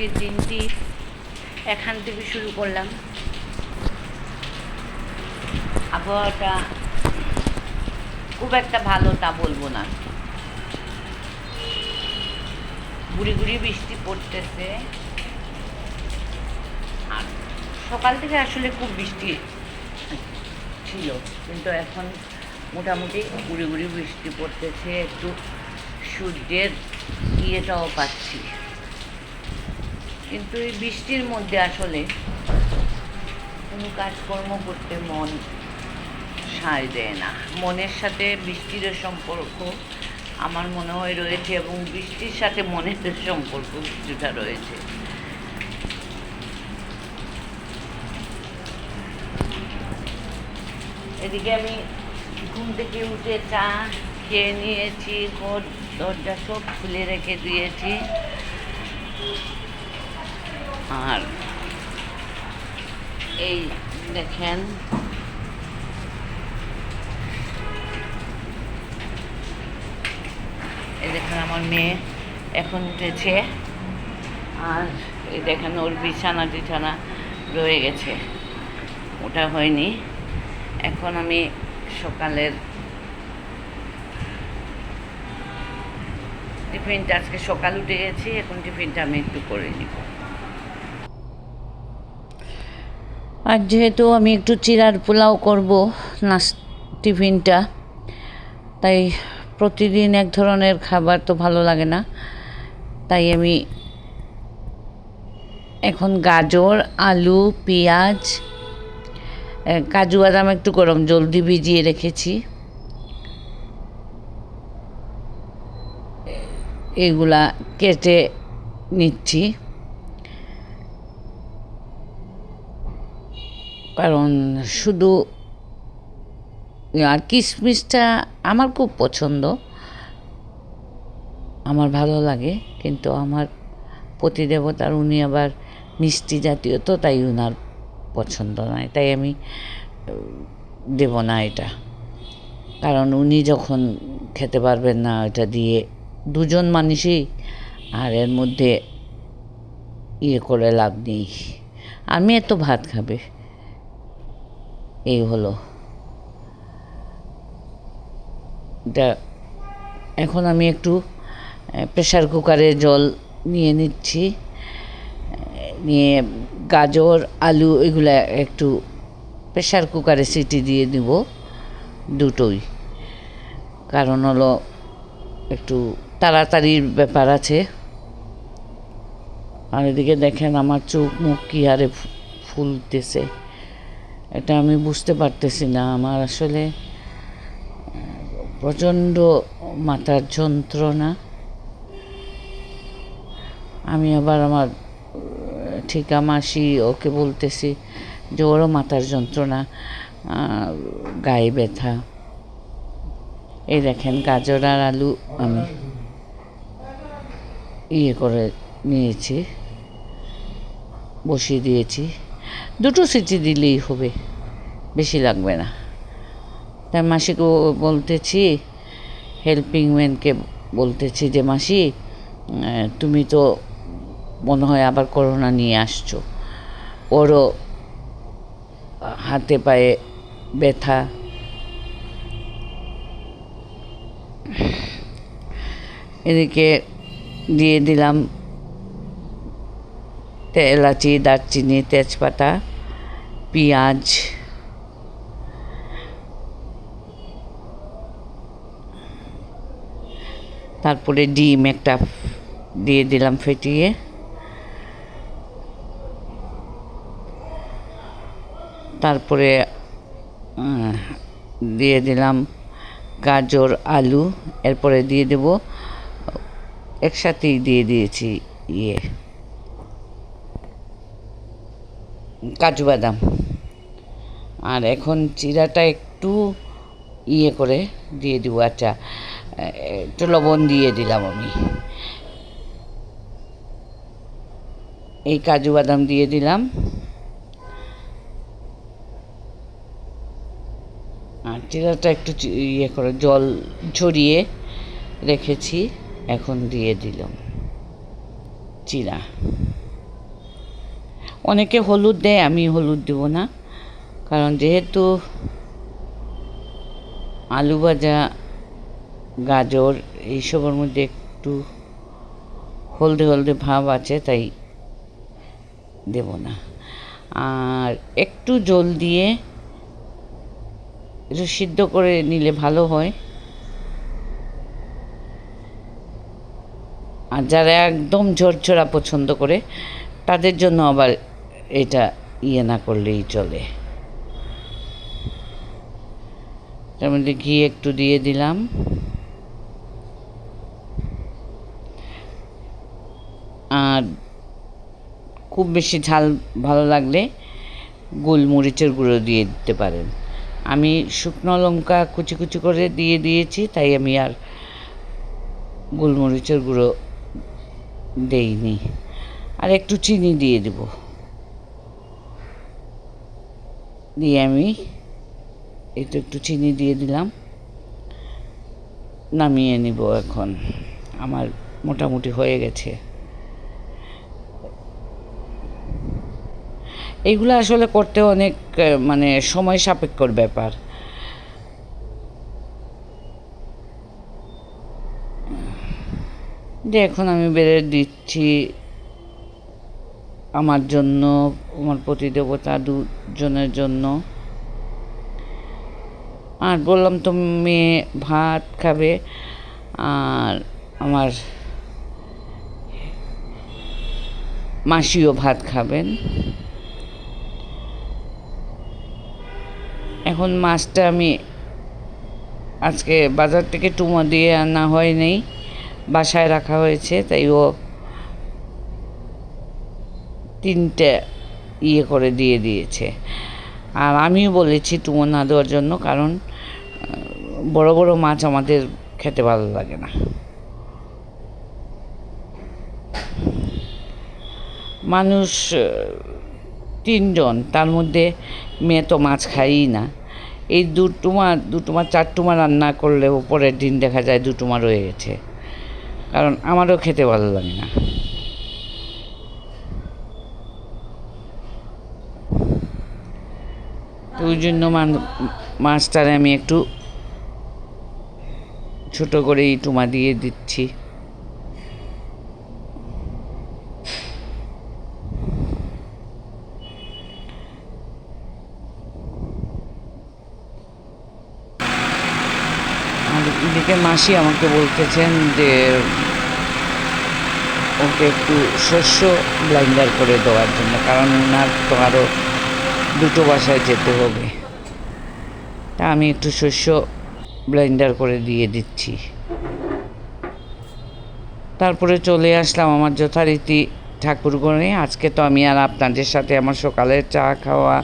আজকের দিনটি এখান থেকে শুরু করলাম। আবহাওয়াটা খুব একটা ভালো তা বলবো না, গুড়ি গুড়ি বৃষ্টি পড়তেছে। আর সকাল থেকে আসলে খুব বৃষ্টি ছিল, কিন্তু এখন মোটামুটি গুড়ি গুড়ি বৃষ্টি পড়তেছে, একটু সূর্যের ইয়েটাও পাচ্ছি। কিন্তু এই বৃষ্টির মধ্যে আসলে কোনো কাজকর্ম করতে মন সায় দেয় না। মনের সাথে বৃষ্টির সম্পর্ক আমার মনে হয় রয়েছে, এবং বৃষ্টির সাথে মনের সম্পর্ক কিছুটা রয়েছে। এদিকে আমি ঘুম থেকে উঠে চা খেয়ে নিয়েছি, ঘর দরজা সব খুলে রেখে দিয়েছি। আর এই দেখেন, আমার মেয়ে এখন উঠেছে, আর এই দেখেন ওর বিছানা টিছানা রয়ে গেছে, ওটা হয়নি। এখন আমি সকালের টিফিনটা, আজকে সকাল উঠে গেছি, এখন টিফিনটা আমি একটু করে নিব। আর যেহেতু আমি একটু চিড়ার পোলাও করব টিফিনটা, তাই প্রতিদিন এক ধরনের খাবার তো ভালো লাগে না, তাই আমি এখন গাজর, আলু, পেঁয়াজ, কাজু বাদাম একটু গরম জল দিয়ে ভিজিয়ে রেখেছি, এগুলা কেটে নিচ্ছি। কারণ শুধু আর কিশমিশটা আমার খুব পছন্দ, আমার ভালো লাগে, কিন্তু আমার পতিদেবতার উনি আবার মিষ্টি জাতীয়, তো তাই উনার পছন্দ নয়, তাই আমি দেব না এটা। কারণ উনি যখন খেতে পারবেন না এটা দিয়ে, দুজন মানুষই, আর এর মধ্যে ইয়ে করে লাভ নেই। আমি এত ভাত খাবে, এই হলো এটা। এখন আমি একটু প্রেসার কুকারে জল নিয়ে নিচ্ছি, নিয়ে গাজর, আলু এগুলো একটু প্রেসার কুকারে সিটি দিয়ে দিব, দুটোই। কারণ হলো একটু তাড়াতাড়ির ব্যাপার আছে। আর এদিকে দেখেন আমার চোখ মুখ কী হারে ফুলতেছে, এটা আমি বুঝতে পারতেছি না। আমার আসলে প্রচণ্ড মাথার যন্ত্রণা। আমি আবার আমার ঠিকা মাসি ওকে বলতেছি যে ওরও মাথার যন্ত্রণা, গায়ে ব্যথা। এই দেখেন গাজর আর আলু আমি ইয়ে করে নিয়েছি, বসিয়ে দিয়েছি, দুটো সিটি দিলেই হবে, বেশি লাগবে না। তাই মাসিকে বলতেছি, হেল্পিং ম্যানকে বলতেছি যে মাসি, তুমি তো মনে হয় আবার করোনা নিয়ে আসছো, ওরও হাতে পায়ে ব্যথা। এদিকে দিয়ে দিলাম এলাচি, দারচিনি, তেজপাতা, পেঁয়াজ, তারপরে ডিম একটা দিয়ে দিলাম ফেটিয়ে, তারপরে দিয়ে দিলাম গাজর, আলু, এরপরে দিয়ে দেব, একসাথেই দিয়ে দিয়েছি কাজু বাদাম। আর এখন চিড়াটা একটু করে দিয়ে দেবো। আচ্ছা, একটু লবণ দিয়ে দিলাম আমি, এই কাজু বাদাম দিয়ে দিলাম। আর চিড়াটা একটু করে জল ঝরিয়ে রেখেছি, এখন দিয়ে দিলাম চিড়া। অনেকে হলুদ দেয়, আমি হলুদ দেব না, কারণ যেহেতু আলু ভাজা, গাজর এইসবের মধ্যে একটু হলদে হলদে ভাব আছে, তাই দেব না। আর একটু জল দিয়ে একটু সিদ্ধ করে নিলে ভালো হয়। আর যারা একদম ঝরঝরা পছন্দ করে তাদের জন্য আবার এটা না করলেই চলে। তার মধ্যে ঘি একটু দিয়ে দিলাম। আর খুব বেশি ঝাল ভালো লাগলে গোলমরিচের গুঁড়ো দিয়ে দিতে পারেন। আমি শুকনো লঙ্কা কুচি কুচি করে দিয়ে দিয়েছি, তাই আমি আর গোলমরিচের গুঁড়ো দেইনি। আর একটু চিনি দিয়ে দেব, দিয়ে আমি একটু চিনি দিয়ে দিলাম। নামিয়ে নিব এখন, আমার মোটামুটি হয়ে গেছে। এইগুলো আসলে করতে অনেক মানে সময় সাপেক্ষর ব্যাপার। যে এখন আমি বেড়ে দিচ্ছি আমার জন্য, আমার প্রতিদেবতা দুজনের জন্য। আর বললাম তো মেয়ে ভাত খাবে, আর আমার মাসিও ভাত খাবেন। এখন মাছটা আমি আজকে বাজার থেকে টুমা দিয়ে আনা হয়নি, বাসায় রাখা হয়েছে, তাই ও 3টে করে দিয়ে দিয়েছে। আর আমিও বলেছি টুমো না দেওয়ার জন্য, কারণ বড় বড় মাছ আমাদের খেতে ভালো লাগে না। মানুষ 3জন, তার মধ্যে মেয়ে তো মাছ খায়ই না। এই দুটুমা 4টুমা রান্না করলেও পরের দিন দেখা যায় 2টুমা রয়ে গেছে, কারণ আমারও খেতে ভালো লাগে না। তো ওই জন্য মাছটারে আমি একটু ছোট করেই টুমা দিয়ে দিচ্ছি। আর এদিকে মাসি আমাকে বলতেছেন যে ওকে একটু শস্য ব্লেন্ডার করে দেওয়ার জন্য, কারণ ওনার তো আরও 2টো বাসায় যেতে হবে। তা আমি একটু শস্য ব্লেন্ডার করে দিয়ে দিচ্ছি। তারপরে চলে আসলাম আমার যথারীতি ঠাকুরঘরে। আজকে তো আমি আর আপনাদের সাথে আমার সকালের চা খাওয়া,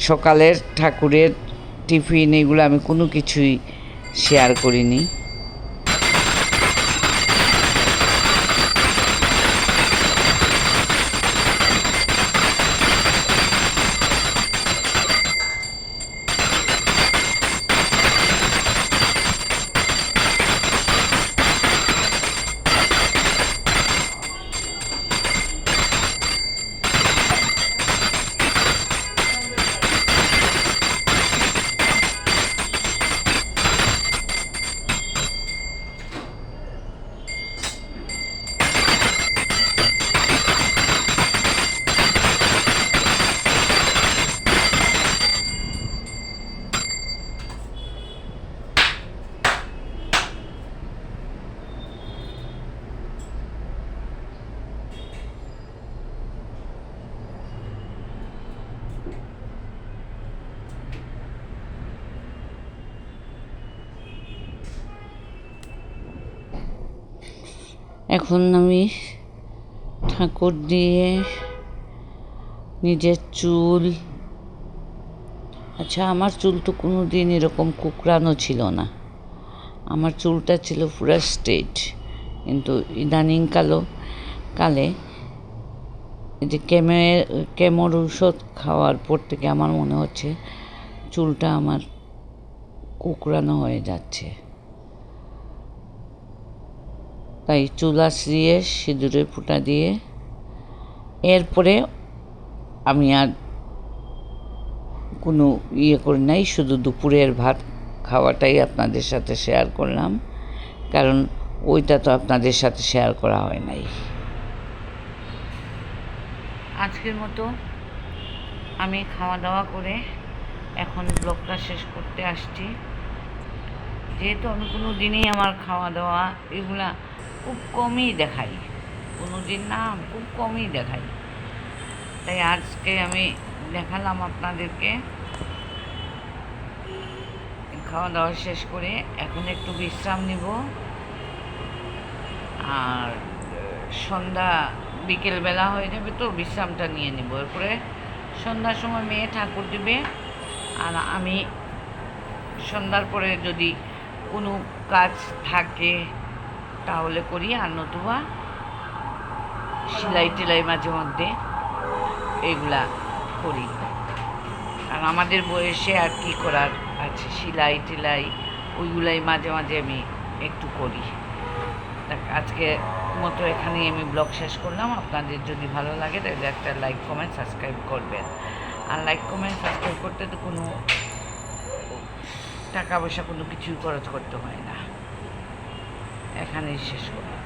সকালের ঠাকুরের টিফিন, এগুলো আমি কোনো কিছুই শেয়ার করিনি। এখন আমি ঠাকুর দিয়ে নিজের চুল, আচ্ছা আমার চুল তো কোনো দিন এরকম কুকড়ানো ছিল না, আমার চুলটা ছিল পুরো স্ট্রেট। কিন্তু ইদানিং কালে এই যে কেমোর ঔষধ খাওয়ার পর থেকে আমার মনে হচ্ছে চুলটা আমার কুকড়ানো হয়ে যাচ্ছে। তাই চুল আঁচড়িয়ে সিঁদুরের ফোঁটা দিয়ে এরপরে আমি আর কোনো করি নাই, শুধু দুপুরের ভাত খাওয়াটাই আপনাদের সাথে শেয়ার করলাম, কারণ ওইটা তো আপনাদের সাথে শেয়ার করা হয় নাই। আজকের মতো আমি খাওয়া দাওয়া করে এখন ব্লগটা শেষ করতে আসছি। যেহেতু আমি কোনো দিনই আমার খাওয়া দাওয়া এগুলা খুব কমই দেখাই, কোনো দিন না, খুব কমই দেখাই, তাই আজকে আমি দেখালাম আপনাদেরকে। খাওয়া দাওয়া শেষ করে এখন একটু বিশ্রাম নিব, আর সন্ধ্যা বিকেলবেলা হয়ে যাবে তো বিশ্রামটা নিয়ে নিব। এরপরে সন্ধ্যার সময় মেয়ে ঠাকুর দিবে, আর আমি সন্ধ্যার পরে যদি কোনো কাজ থাকে তাহলে করি, আর নতুবা সেলাই টেলাই মাঝে মধ্যে এগুলা করি। আর আমাদের বয়সে আর কি করার আছে, সেলাই টেলাই ওইগুলাই মাঝে মাঝে আমি একটু করি। আজকে মতো এখানেই আমি ব্লগ শেষ করলাম। আপনাদের যদি ভালো লাগে তাহলে একটা লাইক কমেন্ট সাবস্ক্রাইব করবেন। আর লাইক কমেন্ট সাবস্ক্রাইব করতে তো কোনো টাকা পয়সা কোনো কিছুই খরচ করতে হয় না। এখানেই শেষ করলাম।